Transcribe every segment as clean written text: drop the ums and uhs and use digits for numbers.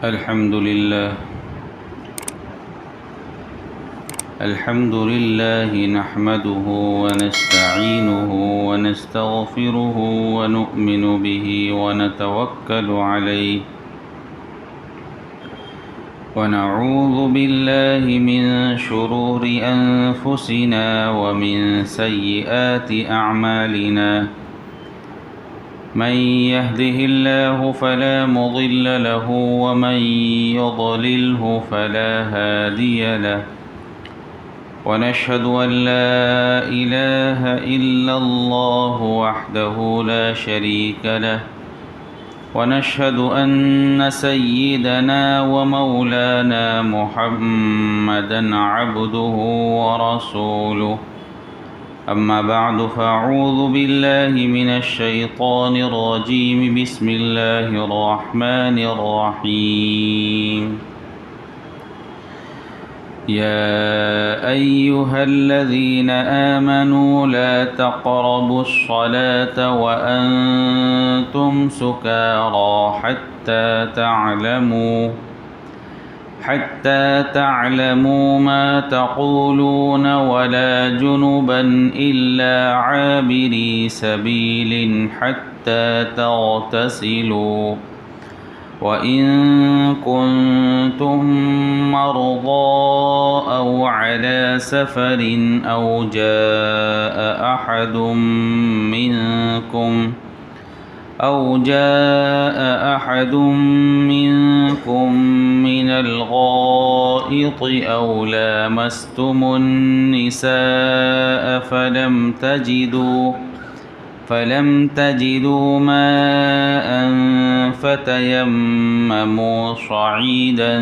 الحمد لله نحمده ونستعينه ونستغفره ونؤمن به ونتوكل عليه ونعوذ بالله من شرور أنفسنا ومن سيئات أعمالنا من يهده الله فلا مضل له ومن يضلله فلا هادي له ونشهد أن لا إله إلا الله وحده لا شريك له ونشهد أن سيدنا ومولانا محمدا عبده ورسوله أما بعد فأعوذ بالله من الشيطان الرجيم بسم الله الرحمن الرحيم يا أيها الذين آمنوا لا تقربوا الصلاة وأنتم سكارى حتى تعلموا ما تقولون ولا جنبا إلا عابري سبيل حتى تغتسلوا وإن كنتم مرضى أو على سفر أو جاء أحد منكم من الغائط أو لامستم النساء فلم تجدوا ماء فتيمموا صعيدا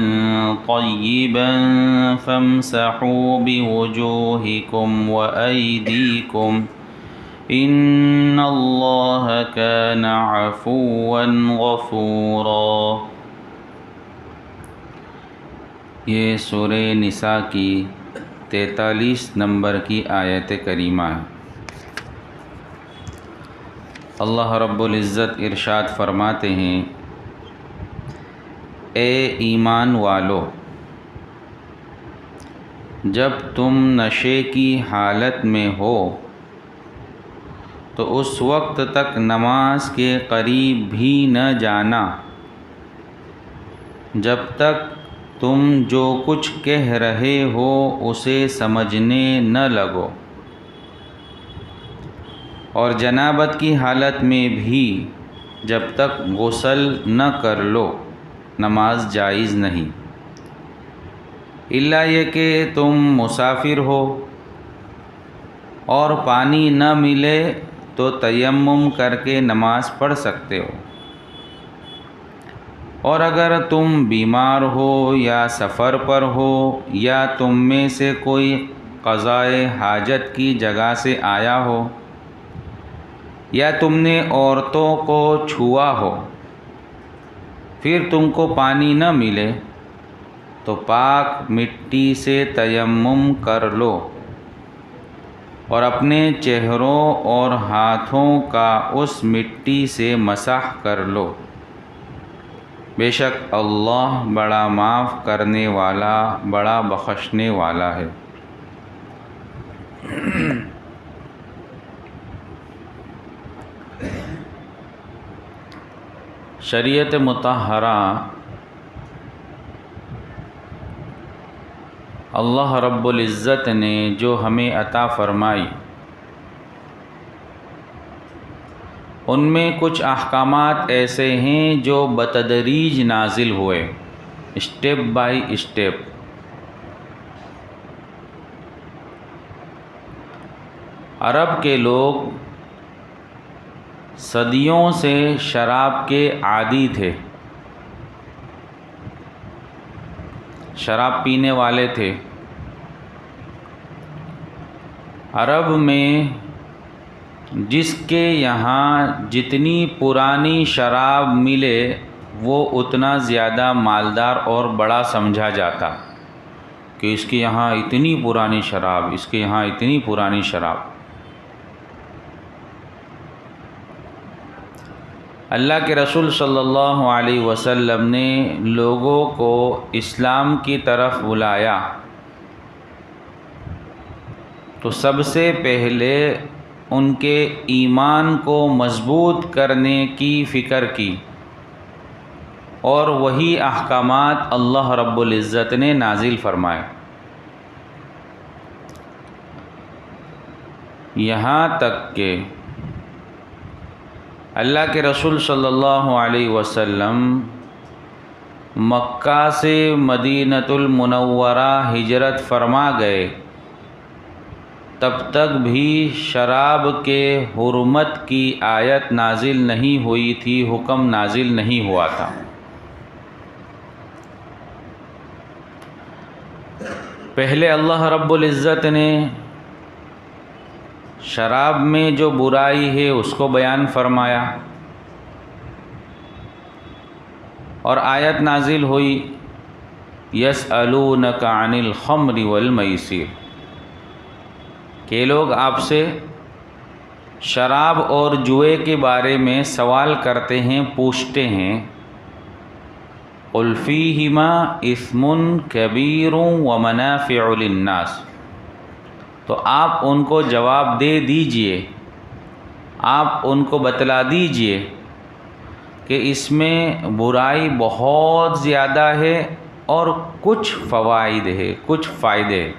طيبا فامسحوا بوجوهكم وأيديكم إن الله كان عفوا غفورا۔ یہ سورہ نساء کی 43 نمبر کی آیت کریمہ ہے۔ اللہ رب العزت ارشاد فرماتے ہیں، اے ایمان والو، جب تم نشے کی حالت میں ہو تو اس وقت تک نماز کے قریب بھی نہ جانا جب تک تم جو کچھ کہہ رہے ہو اسے سمجھنے نہ لگو، اور جنابت کی حالت میں بھی جب تک غسل نہ کر لو نماز جائز نہیں، الا یہ کہ تم مسافر ہو اور پانی نہ ملے تو تیمم کر کے نماز پڑھ سکتے ہو، اور اگر تم بیمار ہو یا سفر پر ہو یا تم میں سے کوئی قضائے حاجت کی جگہ سے آیا ہو یا تم نے عورتوں کو چھوا ہو، پھر تم کو پانی نہ ملے تو پاک مٹی سے تیمم کر لو اور اپنے چہروں اور ہاتھوں کا اس مٹی سے مسح کر لو، بے شک اللہ بڑا معاف کرنے والا بڑا بخشنے والا ہے۔ شریعت مطہرہ اللہ رب العزت نے جو ہمیں عطا فرمائی، ان میں کچھ احکامات ایسے ہیں جو بتدریج نازل ہوئے، اسٹیپ بائی اسٹیپ۔ عرب کے لوگ صدیوں سے شراب کے عادی تھے، شراب پینے والے تھے۔ عرب میں جس کے یہاں جتنی پرانی شراب ملے وہ اتنا زیادہ مالدار اور بڑا سمجھا جاتا، کہ اس کے یہاں اتنی پرانی شراب، اس کے یہاں اتنی پرانی شراب۔ اللہ کے رسول صلی اللہ علیہ وسلم نے لوگوں کو اسلام کی طرف بلایا تو سب سے پہلے ان کے ایمان کو مضبوط کرنے کی فکر کی، اور وہی احکامات اللہ رب العزت نے نازل فرمائے، یہاں تک کہ اللہ کے رسول صلی اللہ علیہ وسلم مکہ سے مدینۃ المنورہ ہجرت فرما گئے، تب تک بھی شراب کے حرمت کی آیت نازل نہیں ہوئی تھی، حکم نازل نہیں ہوا تھا۔ پہلے اللہ رب العزت نے شراب میں جو برائی ہے اس کو بیان فرمایا، اور آیت نازل ہوئی یسألونک عن الخمر والمیسر، کہ لوگ آپ سے شراب اور جوئے کے بارے میں سوال کرتے ہیں، پوچھتے ہیں، قل فیہما اثم کبیر ومنافع للناس، تو آپ ان کو جواب دے دیجئے، آپ ان کو بتلا دیجئے کہ اس میں برائی بہت زیادہ ہے اور کچھ فوائد ہے، کچھ فائدے ہیں،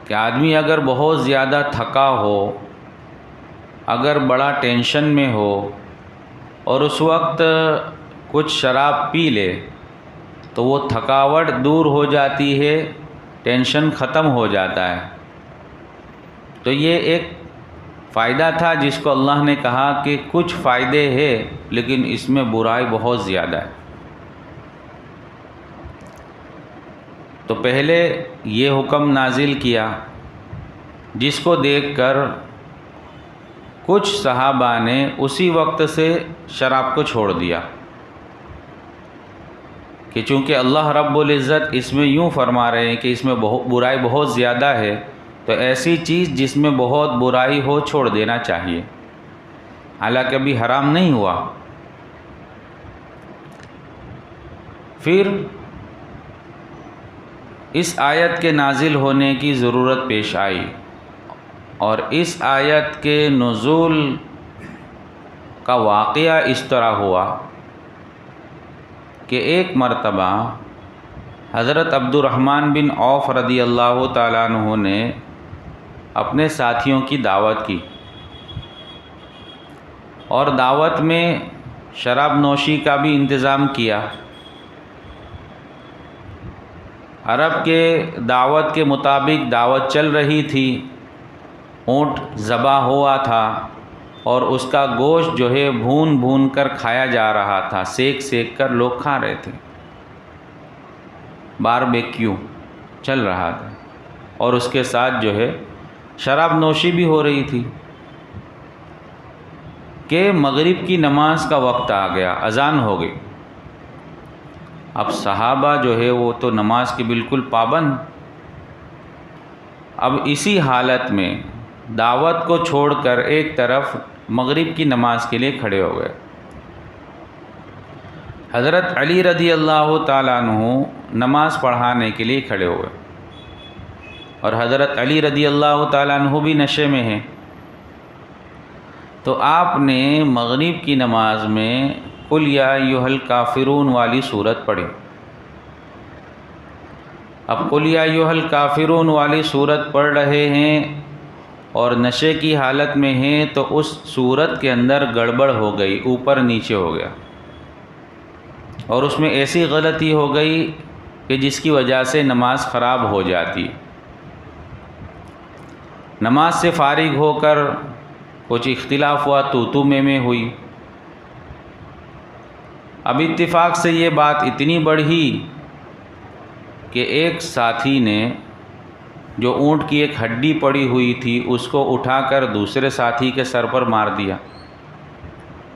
کہ آدمی اگر بہت زیادہ تھکا ہو، اگر بڑا ٹینشن میں ہو اور اس وقت کچھ شراب پی لے تو وہ تھکاوٹ دور ہو جاتی ہے، ٹینشن ختم ہو جاتا ہے۔ تو یہ ایک فائدہ تھا جس کو اللہ نے کہا کہ کچھ فائدے ہیں لیکن اس میں برائی بہت زیادہ ہے۔ تو پہلے یہ حکم نازل کیا، جس کو دیکھ کر کچھ صحابہ نے اسی وقت سے شراب کو چھوڑ دیا، کہ چونکہ اللہ رب العزت اس میں یوں فرما رہے ہیں کہ اس میں برائی بہت زیادہ ہے، تو ایسی چیز جس میں بہت برائی ہو چھوڑ دینا چاہیے، حالانکہ ابھی حرام نہیں ہوا۔ پھر اس آیت کے نازل ہونے کی ضرورت پیش آئی، اور اس آیت کے نزول کا واقعہ اس طرح ہوا کہ ایک مرتبہ حضرت عبد الرحمن بن عوف رضی اللہ تعالیٰ عنہ نے اپنے ساتھیوں کی دعوت کی، اور دعوت میں شراب نوشی کا بھی انتظام کیا۔ عرب کے دعوت کے مطابق دعوت چل رہی تھی، اونٹ ذبح ہوا تھا اور اس کا گوشت جو ہے بھون بھون کر کھایا جا رہا تھا، سیک سیک کر لوگ کھا رہے تھے، باربیکیو چل رہا تھا، اور اس کے ساتھ جو ہے شراب نوشی بھی ہو رہی تھی کہ مغرب کی نماز کا وقت آ گیا، اذان ہو گئی۔ اب صحابہ جو ہے وہ تو نماز کے بالکل پابند، اب اسی حالت میں دعوت کو چھوڑ کر ایک طرف مغرب کی نماز کے لیے کھڑے ہو گئے۔ حضرت علی رضی اللہ تعالیٰ عنہ نماز پڑھانے کے لیے کھڑے ہوئے، اور حضرت علی رضی اللہ تعالیٰ عنہ بھی نشے میں ہیں، تو آپ نے مغرب کی نماز میں قل یا ایھا الکافرون والی صورت پڑھی۔ اب قل یا ایھا الکافرون والی صورت پڑھ رہے ہیں اور نشے کی حالت میں ہیں، تو اس صورت کے اندر گڑبڑ ہو گئی، اوپر نیچے ہو گیا، اور اس میں ایسی غلطی ہو گئی کہ جس کی وجہ سے نماز خراب ہو جاتی۔ نماز سے فارغ ہو کر کچھ اختلاف ہوا، تو میں ہوئی۔ اب اتفاق سے یہ بات اتنی بڑھی کہ ایک ساتھی نے جو اونٹ کی ایک ہڈی پڑی ہوئی تھی اس کو اٹھا کر دوسرے ساتھی کے سر پر مار دیا،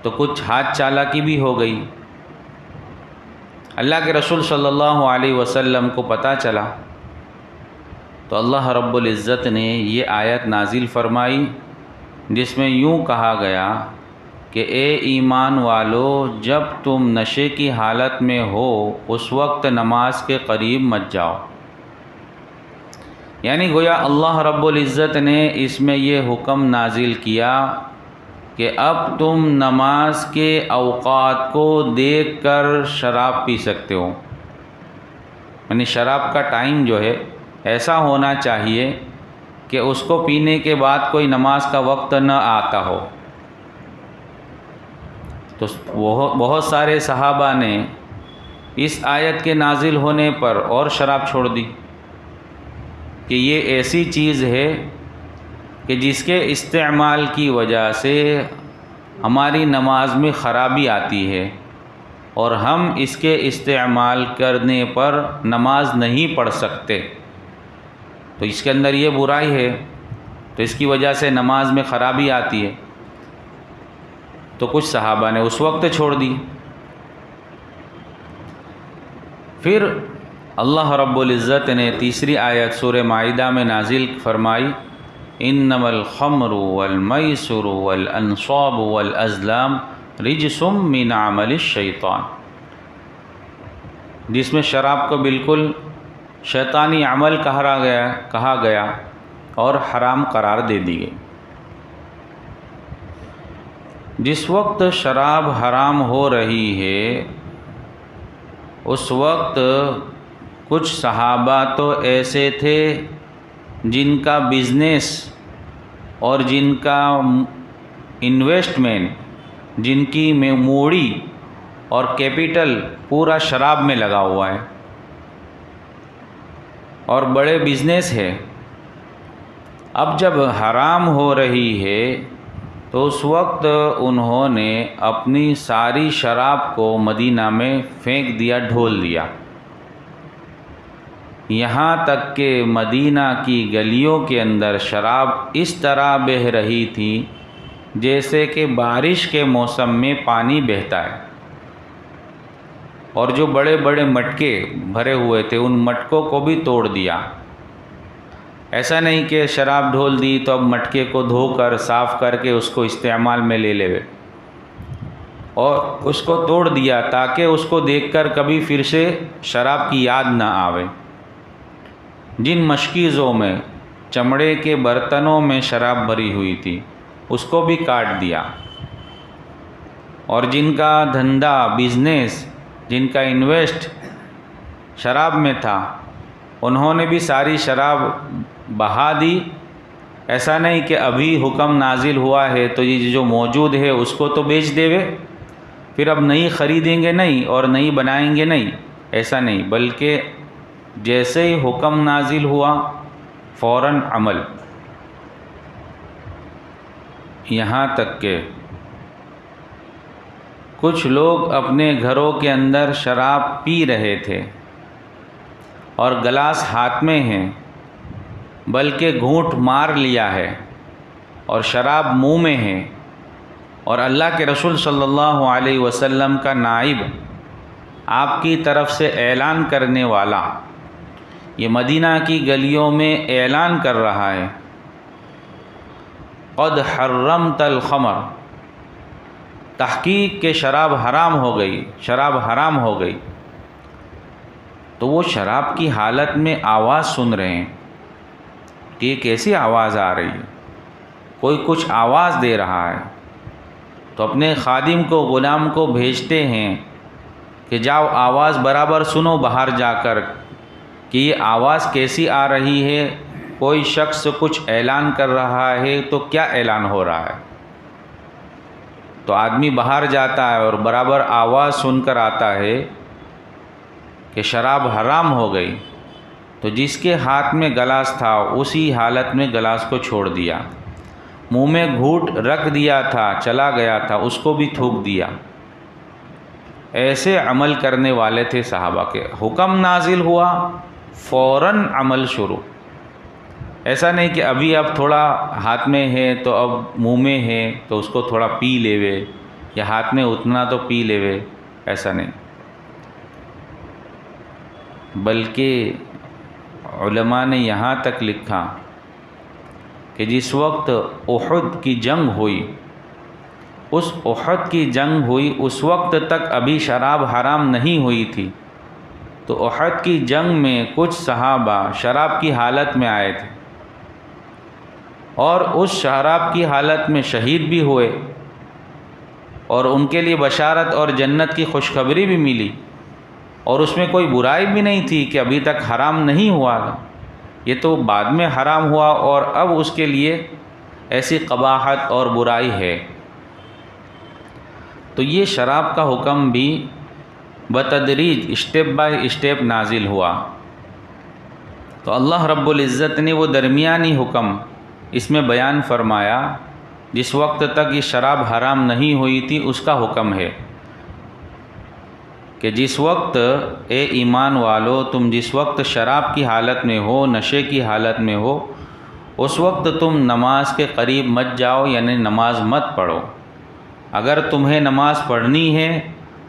تو کچھ ہاتھ چالاکی بھی ہو گئی۔ اللہ کے رسول صلی اللہ علیہ وسلم کو پتہ چلا، تو اللہ رب العزت نے یہ آیت نازل فرمائی جس میں یوں کہا گیا کہ اے ایمان والو، جب تم نشے کی حالت میں ہو اس وقت نماز کے قریب مت جاؤ۔ یعنی گویا اللہ رب العزت نے اس میں یہ حکم نازل کیا کہ اب تم نماز کے اوقات کو دیکھ کر شراب پی سکتے ہو۔ یعنی شراب کا ٹائم جو ہے ایسا ہونا چاہیے کہ اس کو پینے کے بعد کوئی نماز کا وقت نہ آتا ہو۔ تو بہت سارے صحابہ نے اس آیت کے نازل ہونے پر اور شراب چھوڑ دی کہ یہ ایسی چیز ہے کہ جس کے استعمال کی وجہ سے ہماری نماز میں خرابی آتی ہے اور ہم اس کے استعمال کرنے پر نماز نہیں پڑھ سکتے، تو اس کے اندر یہ برائی ہے، تو اس کی وجہ سے نماز میں خرابی آتی ہے۔ تو کچھ صحابہ نے اس وقت چھوڑ دی۔ پھر اللہ رب العزت نے تیسری آیت سورہ مائدہ میں نازل فرمائی، انما الخمر والمیسر والانصاب والازلام رجس من عمل الشیطان، جس میں شراب کو بالکل شیطانی عمل کہا گیا اور حرام قرار دے دی گئی۔ جس وقت شراب حرام ہو رہی ہے اس وقت کچھ صحابہ تو ایسے تھے جن کا بزنس اور جن کا انویسٹمنٹ، جن کی موڑی اور کیپٹل پورا شراب میں لگا ہوا ہے اور بڑے بزنس ہے۔ اب جب حرام ہو رہی ہے تو اس وقت انہوں نے اپنی ساری شراب کو مدینہ میں پھینک دیا، ڈھول دیا، یہاں تک کہ مدینہ کی گلیوں کے اندر شراب اس طرح بہہ رہی تھی جیسے کہ بارش کے موسم میں پانی بہتا ہے، اور جو بڑے بڑے مٹکے بھرے ہوئے تھے ان مٹکوں کو بھی توڑ دیا۔ ایسا نہیں کہ شراب ڈھول دی تو اب مٹکے کو دھو کر صاف کر کے اس کو استعمال میں لے لے، اور اس کو توڑ دیا تاکہ اس کو دیکھ کر کبھی پھر سے شراب کی یاد نہ آوے۔ جن مشکیزوں میں چمڑے کے برتنوں میں شراب بھری ہوئی تھی اس کو بھی کاٹ دیا، اور جن کا دھندا، بزنس، جن کا انویسٹ شراب میں تھا انہوں نے بھی ساری شراب بہا دی۔ ایسا نہیں کہ ابھی حکم نازل ہوا ہے تو یہ جو موجود ہے اس کو تو بیچ دیوے، پھر اب نئی خریدیں گے نہیں اور نئی بنائیں گے نہیں، ایسا نہیں، بلکہ جیسے ہی حکم نازل ہوا فوراً عمل۔ یہاں تک کہ کچھ لوگ اپنے گھروں کے اندر شراب پی رہے تھے اور گلاس ہاتھ میں ہیں، بلکہ گھونٹ مار لیا ہے اور شراب منہ میں ہے، اور اللہ کے رسول صلی اللہ علیہ وسلم کا نائب آپ کی طرف سے اعلان کرنے والا یہ مدینہ کی گلیوں میں اعلان کر رہا ہے، قد حرمت الخمر، تحقیق کہ شراب حرام ہو گئی، شراب حرام ہو گئی، تو وہ شراب کی حالت میں آواز سن رہے ہیں کہ یہ کیسی آواز آ رہی ہے، کوئی کچھ آواز دے رہا ہے، تو اپنے خادم کو، غلام کو بھیجتے ہیں کہ جاؤ آواز برابر سنو باہر جا کر کہ یہ آواز کیسی آ رہی ہے، کوئی شخص کچھ اعلان کر رہا ہے تو کیا اعلان ہو رہا ہے۔ تو آدمی باہر جاتا ہے اور برابر آواز سن کر آتا ہے کہ شراب حرام ہو گئی، تو جس کے ہاتھ میں گلاس تھا اسی حالت میں گلاس کو چھوڑ دیا، منہ میں گھونٹ رکھ دیا تھا، چلا گیا تھا، اس کو بھی تھوک دیا۔ ایسے عمل کرنے والے تھے صحابہ کے۔ حکم نازل ہوا فوراً عمل شروع، ایسا نہیں کہ ابھی اب تھوڑا ہاتھ میں ہے تو اب منہ میں ہے تو اس کو تھوڑا پی لیوے، یا ہاتھ میں اتنا تو پی لیوے، ایسا نہیں، بلکہ علماء نے یہاں تک لکھا کہ جس وقت احد کی جنگ ہوئی اس احد کی جنگ ہوئی، اس وقت تک ابھی شراب حرام نہیں ہوئی تھی، تو احد کی جنگ میں کچھ صحابہ شراب کی حالت میں آئے تھے اور اس شراب کی حالت میں شہید بھی ہوئے، اور ان کے لیے بشارت اور جنت کی خوشخبری بھی ملی، اور اس میں کوئی برائی بھی نہیں تھی کہ ابھی تک حرام نہیں ہوا تھا، یہ تو بعد میں حرام ہوا اور اب اس کے لیے ایسی قباحت اور برائی ہے۔ تو یہ شراب کا حکم بھی بتدریج اسٹیپ بائی اسٹیپ نازل ہوا۔ تو اللہ رب العزت نے وہ درمیانی حکم اس میں بیان فرمایا، جس وقت تک یہ شراب حرام نہیں ہوئی تھی اس کا حکم ہے کہ جس وقت اے ایمان والو تم جس وقت شراب کی حالت میں ہو، نشے کی حالت میں ہو، اس وقت تم نماز کے قریب مت جاؤ، یعنی نماز مت پڑھو۔ اگر تمہیں نماز پڑھنی ہے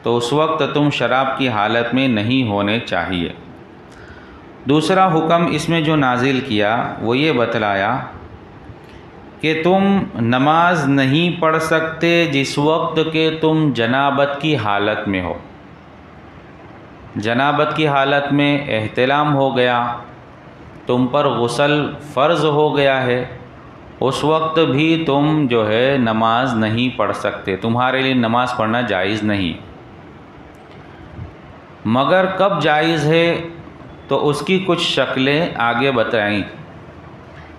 تو اس وقت تم شراب کی حالت میں نہیں ہونے چاہیے۔ دوسرا حکم اس میں جو نازل کیا وہ یہ بتلایا کہ تم نماز نہیں پڑھ سکتے جس وقت کہ تم جنابت کی حالت میں ہو۔ جنابت کی حالت میں احتلام ہو گیا، تم پر غسل فرض ہو گیا ہے، اس وقت بھی تم جو ہے نماز نہیں پڑھ سکتے، تمہارے لیے نماز پڑھنا جائز نہیں۔ مگر کب جائز ہے تو اس کی کچھ شکلیں آگے بتائیں،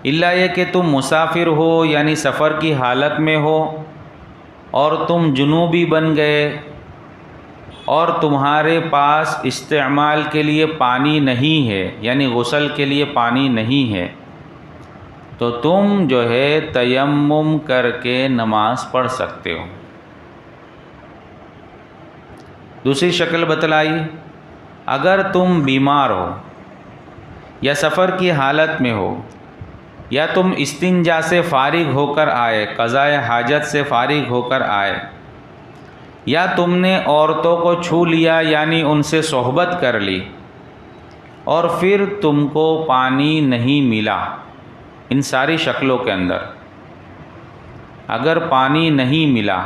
الا یہ کہ تم مسافر ہو، یعنی سفر کی حالت میں ہو اور تم جنوبی بن گئے اور تمہارے پاس استعمال کے لیے پانی نہیں ہے، یعنی غسل کے لیے پانی نہیں ہے، تو تم جو ہے تیمم کر کے نماز پڑھ سکتے ہو۔ دوسری شکل بتلائی، اگر تم بیمار ہو یا سفر کی حالت میں ہو یا تم استنجا سے فارغ ہو کر آئے، قضائے حاجت سے فارغ ہو کر آئے، یا تم نے عورتوں کو چھو لیا یعنی ان سے صحبت کر لی اور پھر تم کو پانی نہیں ملا، ان ساری شکلوں کے اندر اگر پانی نہیں ملا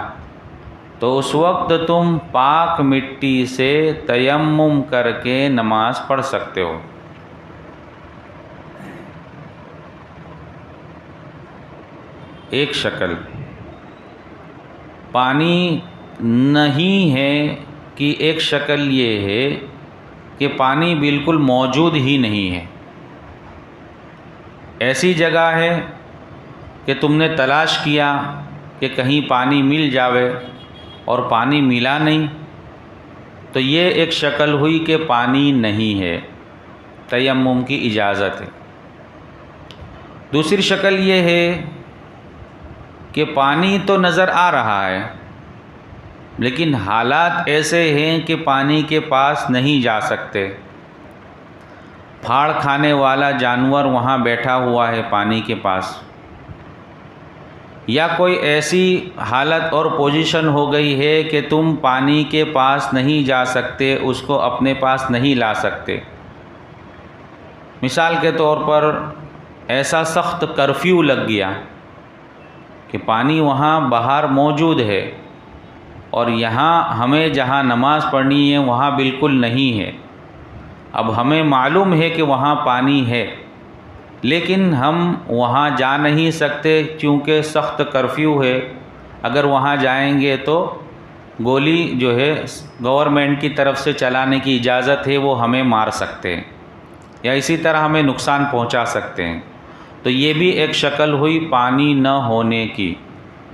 تو اس وقت تم پاک مٹی سے تیمم کر کے نماز پڑھ سکتے ہو۔ ایک شکل پانی نہیں ہے کہ ایک شکل یہ ہے کہ پانی بالکل موجود ہی نہیں ہے، ایسی جگہ ہے کہ تم نے تلاش کیا کہ کہیں پانی مل جاوے اور پانی ملا نہیں، تو یہ ایک شکل ہوئی کہ پانی نہیں ہے، تیمم کی اجازت ہے۔ دوسری شکل یہ ہے کہ پانی تو نظر آ رہا ہے لیکن حالات ایسے ہیں کہ پانی کے پاس نہیں جا سکتے، پھاڑ کھانے والا جانور وہاں بیٹھا ہوا ہے پانی کے پاس، یا کوئی ایسی حالت اور پوزیشن ہو گئی ہے کہ تم پانی کے پاس نہیں جا سکتے، اس کو اپنے پاس نہیں لا سکتے۔ مثال کے طور پر ایسا سخت کرفیو لگ گیا کہ پانی وہاں باہر موجود ہے اور یہاں ہمیں جہاں نماز پڑھنی ہے وہاں بالکل نہیں ہے۔ اب ہمیں معلوم ہے کہ وہاں پانی ہے لیکن ہم وہاں جا نہیں سکتے چونکہ سخت کرفیو ہے، اگر وہاں جائیں گے تو گولی جو ہے گورنمنٹ کی طرف سے چلانے کی اجازت ہے، وہ ہمیں مار سکتے ہیں یا اسی طرح ہمیں نقصان پہنچا سکتے ہیں، تو یہ بھی ایک شکل ہوئی پانی نہ ہونے کی۔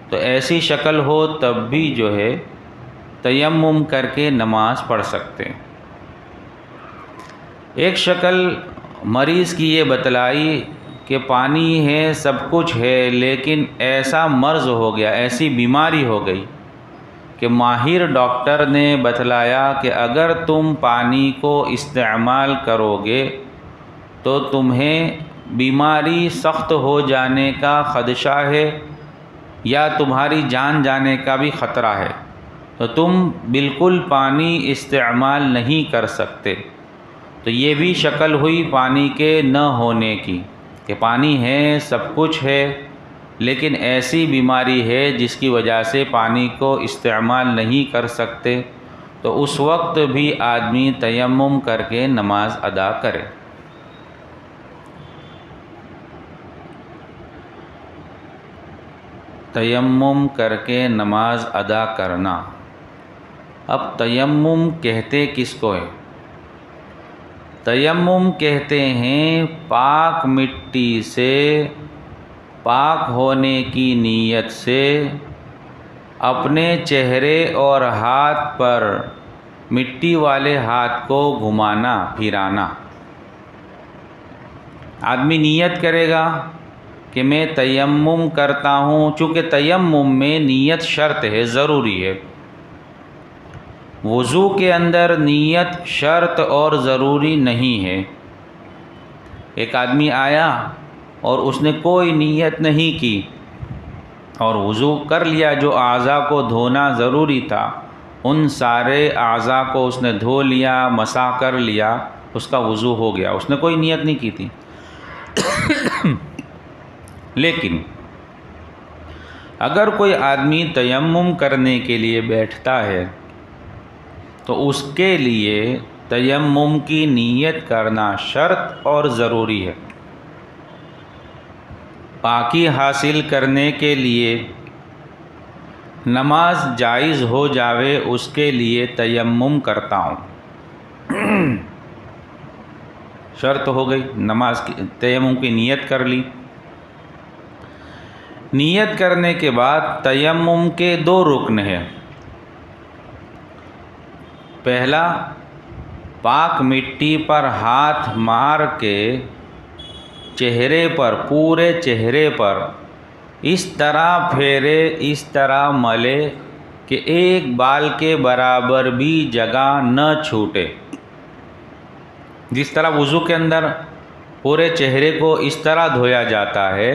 تو ایسی شکل ہو تب بھی جو ہے تیمم کر کے نماز پڑھ سکتے ہیں۔ ایک شکل مریض کی یہ بتلائی کہ پانی ہے، سب کچھ ہے، لیکن ایسا مرض ہو گیا، ایسی بیماری ہو گئی کہ ماہر ڈاکٹر نے بتلایا کہ اگر تم پانی کو استعمال کرو گے تو تمہیں بیماری سخت ہو جانے کا خدشہ ہے یا تمہاری جان جانے کا بھی خطرہ ہے، تو تم بالکل پانی استعمال نہیں کر سکتے۔ تو یہ بھی شکل ہوئی پانی کے نہ ہونے کی کہ پانی ہے، سب کچھ ہے، لیکن ایسی بیماری ہے جس کی وجہ سے پانی کو استعمال نہیں کر سکتے، تو اس وقت بھی آدمی تیمم کر کے نماز ادا کرے۔ تیمم کر کے نماز ادا کرنا۔ اب تیمم کہتے کس کو ہے؟ تیمم کہتے ہیں پاک مٹی سے پاک ہونے کی نیت سے اپنے چہرے اور ہاتھ پر مٹی والے ہاتھ کو گھمانا پھرانا۔ آدمی نیت کرے گا کہ میں تیمم کرتا ہوں، چونکہ تیمم میں نیت شرط ہے، ضروری ہے۔ وضو کے اندر نیت شرط اور ضروری نہیں ہے۔ ایک آدمی آیا اور اس نے کوئی نیت نہیں کی اور وضو کر لیا، جو اعضاء کو دھونا ضروری تھا ان سارے اعضاء کو اس نے دھو لیا، مسح کر لیا، اس کا وضو ہو گیا، اس نے کوئی نیت نہیں کی تھی۔ لیکن اگر کوئی آدمی تیمم کرنے کے لیے بیٹھتا ہے تو اس کے لیے تیمم کی نیت کرنا شرط اور ضروری ہے۔ پاکی حاصل کرنے کے لیے نماز جائز ہو جاوے اس کے لیے تیمم کرتا ہوں۔ شرط ہو گئی، نماز کی تیمم کی نیت کر لی۔ نیت کرنے کے بعد تیمم کے 2 رکن ہیں۔ پہلا، پاک مٹی پر ہاتھ مار کے چہرے پر، پورے چہرے پر اس طرح پھیرے، اس طرح ملے کہ ایک بال کے برابر بھی جگہ نہ چھوٹے۔ جس طرح وضو کے اندر پورے چہرے کو اس طرح دھویا جاتا ہے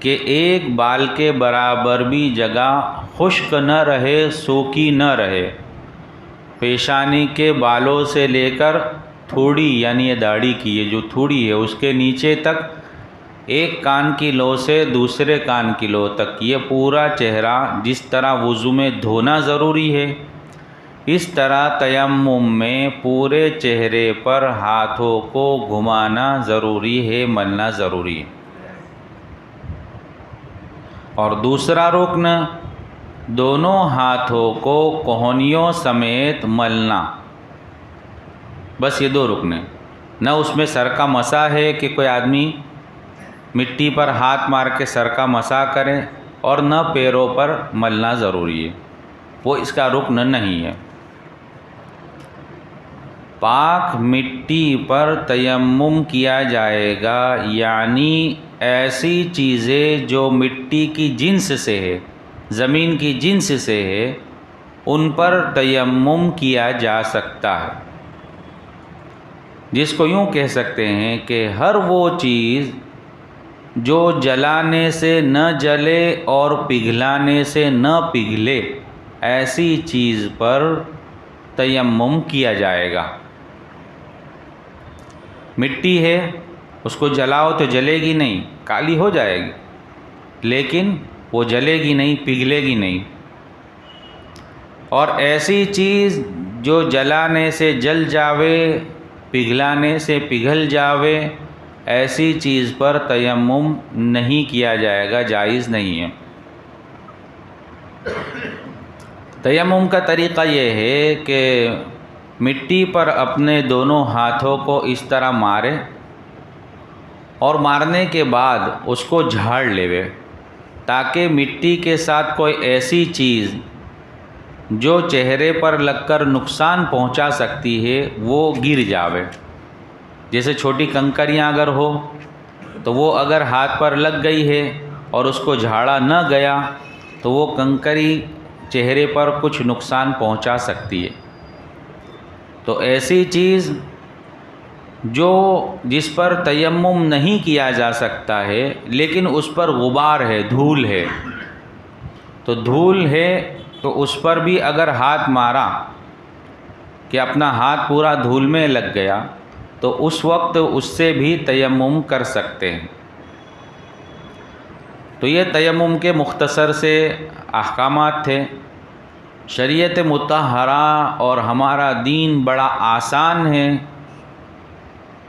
کہ ایک بال کے برابر بھی جگہ خشک نہ رہے، سوکھی نہ رہے۔ پیشانی کے بالوں سے لے کر تھوڑی، یعنی یہ داڑھی کی یہ جو تھوڑی ہے اس کے نیچے تک، ایک کان کی لو سے دوسرے کان کی لو تک، یہ پورا چہرہ جس طرح وضو میں دھونا ضروری ہے، اس طرح تیمم میں پورے چہرے پر ہاتھوں کو گھمانا ضروری ہے، ملنا ضروری ہے۔ اور دوسرا رکن، دونوں ہاتھوں کو کوہنیوں سمیت ملنا۔ بس یہ 2 رکن ہیں۔ نہ اس میں سر کا مسح ہے کہ کوئی آدمی مٹی پر ہاتھ مار کے سر کا مسح کرے، اور نہ پیروں پر ملنا ضروری ہے، وہ اس کا رکن نہیں ہے۔ پاک مٹی پر تیمم کیا جائے گا، یعنی ایسی چیزیں جو مٹی کی جنس سے ہے، زمین کی جنس سے ہے، ان پر تیمم کیا جا سکتا ہے۔ جس کو یوں کہہ سکتے ہیں کہ ہر وہ چیز جو جلانے سے نہ جلے اور پگھلانے سے نہ پگھلے، ایسی چیز پر تیمم کیا جائے گا۔ مٹی ہے، اس کو جلاؤ تو جلے گی نہیں، کالی ہو جائے گی، لیکن وہ جلے گی نہیں، پگھلے گی نہیں۔ اور ایسی چیز جو جلانے سے جل جاوے، پگھلانے سے پگھل جاوے، ایسی چیز پر تیمم نہیں کیا جائے گا، جائز نہیں ہے۔ تیمم کا طریقہ یہ ہے کہ مٹی پر اپنے دونوں ہاتھوں کو اس طرح مارے، اور مارنے کے بعد اس کو جھاڑ لیوے، تاکہ مٹی کے ساتھ کوئی ایسی چیز جو چہرے پر لگ کر نقصان پہنچا سکتی ہے وہ گر جاوے۔ جیسے چھوٹی کنکریاں اگر ہو تو وہ اگر ہاتھ پر لگ گئی ہے اور اس کو جھاڑا نہ گیا تو وہ کنکری چہرے پر کچھ نقصان پہنچا سکتی ہے۔ تو ایسی چیز جس پر تیمم نہیں کیا جا سکتا ہے لیکن اس پر غبار ہے، دھول ہے، تو دھول ہے تو اس پر بھی اگر ہاتھ مارا کہ اپنا ہاتھ پورا دھول میں لگ گیا تو اس وقت اس سے بھی تیمم کر سکتے ہیں۔ تو یہ تیمم کے مختصر سے احکامات تھے۔ شریعت مطہرہ اور ہمارا دین بڑا آسان ہے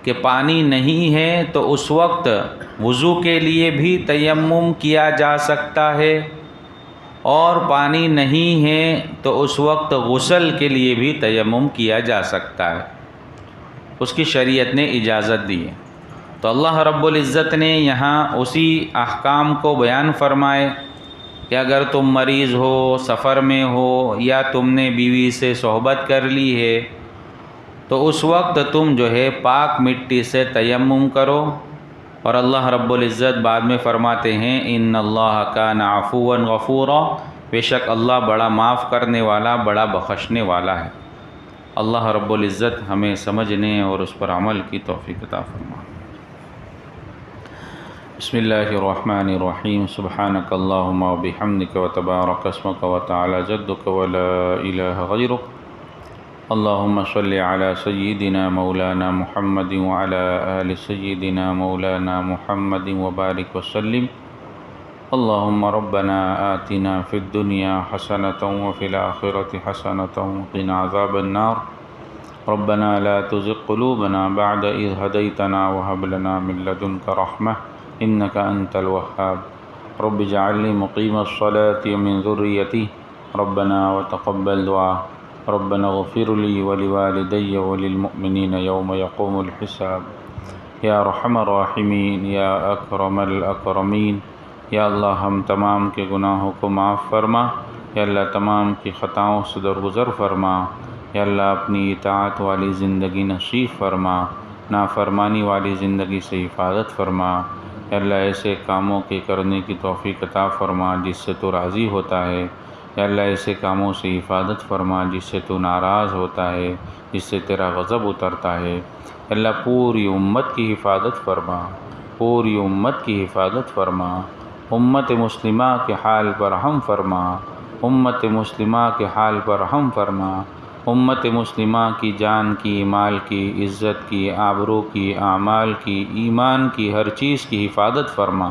کہ پانی نہیں ہے تو اس وقت وضو کے لیے بھی تیمم کیا جا سکتا ہے، اور پانی نہیں ہے تو اس وقت غسل کے لیے بھی تیمم کیا جا سکتا ہے، اس کی شریعت نے اجازت دی ہے۔ تو اللہ رب العزت نے یہاں اسی احکام کو بیان فرمائے کہ اگر تم مریض ہو، سفر میں ہو، یا تم نے بیوی سے صحبت کر لی ہے تو اس وقت تم جو ہے پاک مٹی سے تیمم کرو۔ اور اللہ رب العزت بعد میں فرماتے ہیں ان اللہ کان عفوا غفورا، بے شک اللہ بڑا معاف کرنے والا، بڑا بخشنے والا ہے۔ اللہ رب العزت ہمیں سمجھنے اور اس پر عمل کی توفیق عطا فرمائے۔ بسم اللہ الرحمن الرحیم، سبحانک اللہم وبحمدک وتبارک اسمک وتعالی جدک ولا الہ غیرک، اللہم صلی علی سیدنا مولانا محمد وعلی آل سیدنا مولانا محمد وبارک وسلم۔ اللہم ربنا آتنا فی الدنیا حسنۃ وفی الآخرۃ حسنۃ وقنا عذاب النار، ربنا لا تزغ قلوبنا بعد اذ ہدیتنا وہب لنا من لدنک رحمۃ انک انت الوہاب، رب اجعلنی مقیم الصلاۃ ومن ذریتی ربنا وتقبل دعا، ربنا اغفر لی ولوالدی وللمؤمنین یوم یقوم الحساب۔ یا ارحم الراحمین، یا اکرم الاکرمین، یا اللہ ہم تمام کے گناہوں کو معاف فرما، یا اللہ تمام کی خطاؤں سے درگزر فرما، یا اللہ اپنی اطاعت والی زندگی نصیب فرما، نافرمانی والی زندگی سے حفاظت فرما، یا اللہ ایسے کاموں کے کرنے کی توفیق عطا فرما جس سے تو راضی ہوتا ہے، یا اللہ ایسے کاموں سے حفاظت فرما جس سے تو ناراض ہوتا ہے، جس سے تیرا غضب اترتا ہے۔ یا اللہ پوری امت کی حفاظت فرما، پوری امت کی حفاظت فرما، امت مسلمہ کے حال پر رحم فرما، امت مسلمہ کے حال پر رحم فرما، امت مسلمہ کی جان کی، مال کی، عزت کی، آبرو کی، اعمال کی، ایمان کی، ہر چیز کی حفاظت فرما،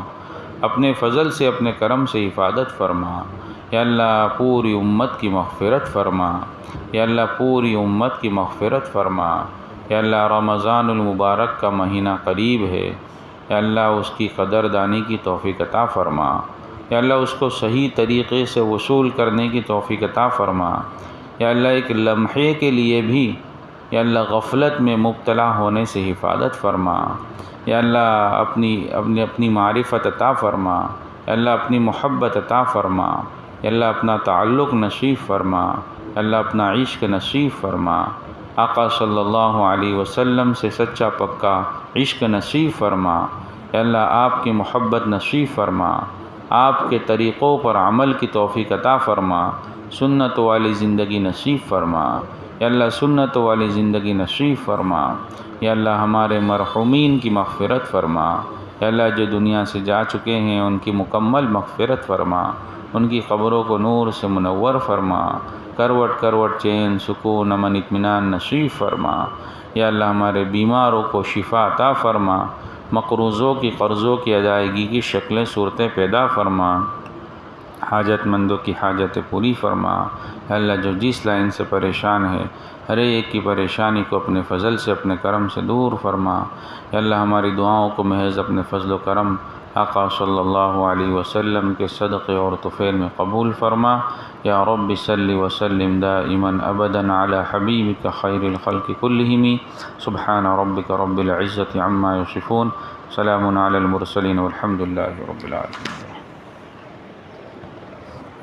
اپنے فضل سے، اپنے کرم سے حفاظت فرما۔ یا اللہ پوری امت کی مغفرت فرما، یا اللہ پوری امت کی مغفرت فرما۔ یا اللہ رمضان المبارک کا مہینہ قریب ہے، یا اللہ اس کی قدردانی کی توفیق عطا فرما، یا اللہ اس کو صحیح طریقے سے وصول کرنے کی توفیق عطا فرما۔ یا اللہ ایک لمحے کے لیے بھی یا اللہ غفلت میں مبتلا ہونے سے حفاظت فرما، یا اللہ اپنی معرفت عطا فرما، یا اللہ اپنی محبت عطا فرما، یا اللہ اپنا تعلق نصیب فرما، یا اللہ اپنا عشق نصیب فرما، آقا صلی اللہ علیہ وسلم سے سچا پکا عشق نصیب فرما، یا اللہ آپ کی محبت نصیب فرما، آپ کے طریقوں پر عمل کی توفیق عطا فرما، سنت والی زندگی نصیب فرما، یا اللہ سنت والی زندگی نصیب فرما، یا اللہ ہمارے مرحومین کی مغفرت فرما، یا اللہ جو دنیا سے جا چکے ہیں ان کی مکمل مغفرت فرما، ان کی قبروں کو نور سے منور فرما، کروٹ کروٹ چین سکون امن اطمینان نصیب فرما، یا اللہ ہمارے بیماروں کو شفا عطا فرما، مقروضوں کی قرضوں کی ادائیگی کی شکلیں صورتیں پیدا فرما، حاجت مندوں کی حاجتیں پوری فرما۔ یا اللہ جو جس لائن سے پریشان ہے ہر ایک کی پریشانی کو اپنے فضل سے، اپنے کرم سے دور فرما۔ یا اللہ ہماری دعاؤں کو محض اپنے فضل و کرم آقا صلی اللہ علیہ وسلم کے صدقے اور طفیل میں قبول فرما۔ یا رب صلی وسلم دائما ابدا علی حبیبک خیر الخلق کلہم، سبحان ربک رب العزت عما یصفون، سلام علی المرسلین والحمد للہ رب العالمین۔